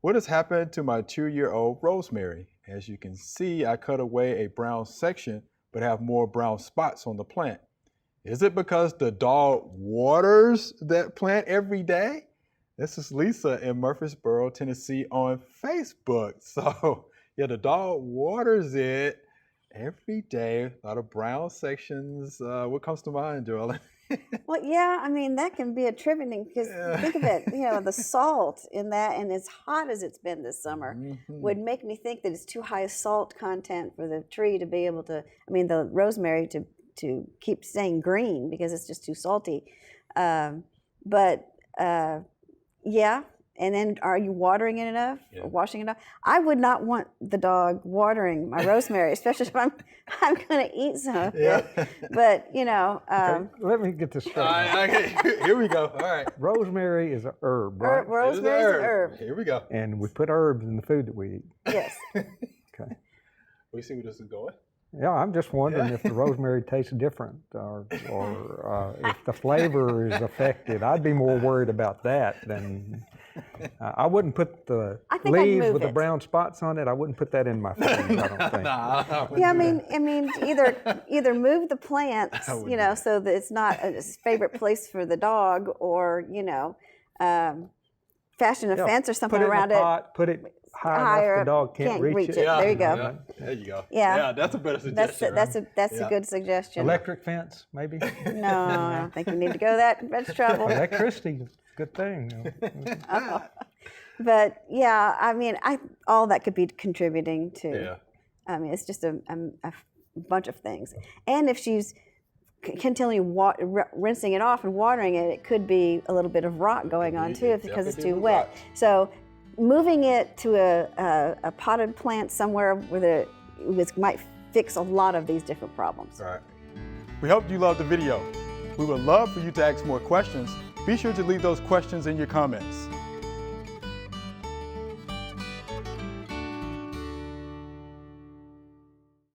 What has happened to my 2-year-old Rosemary? As you can see, I cut away a brown section, but have more brown spots on the plant. Is it because the dog waters that plant every day? This is Lisa in Murfreesboro, Tennessee on Facebook. So yeah, the dog waters it every day. A lot of brown sections. What comes to mind, Joellen? Well, yeah, I mean, that can be attributing because think of it, the salt in that, and as hot as it's been this summer, would make me think that it's too high a salt content for the tree to be able to, the rosemary to keep staying green because it's just too salty. Yeah. And then are you watering it enough or washing it enough? I would not want the dog watering my rosemary, especially if I'm going to eat some of it. But, okay, let me get this straight. Okay, here we go. All right. Rosemary is an herb, right? Rosemary is an herb. Here we go. And we put herbs in the food that we eat. Yes. Okay. We see where this is going. Yeah, I'm just wondering if the rosemary tastes different or if the flavor is affected. I'd be more worried about that than... I wouldn't put the leaves with the brown spots on it. I wouldn't put that in my food, I don't think. Yeah, I mean, either move the plants, so that it's not a favorite place for the dog, or fashion a fence or something around it. Put it high enough the dog can't reach it. Yeah, there you go. There you go. Yeah, that's a better suggestion. That's a good suggestion. Electric fence, maybe? No, I don't think you need to go that's trouble. Electricity, good thing. But yeah, all that could be contributing to. Yeah. It's just a bunch of things. And if she's continually rinsing it off and watering it, it could be a little bit of rot going on too because it's too wet. So moving it to a potted plant somewhere where it might fix a lot of these different problems. All right. We hope you loved the video. We would love for you to ask more questions. Be sure to leave those questions in your comments.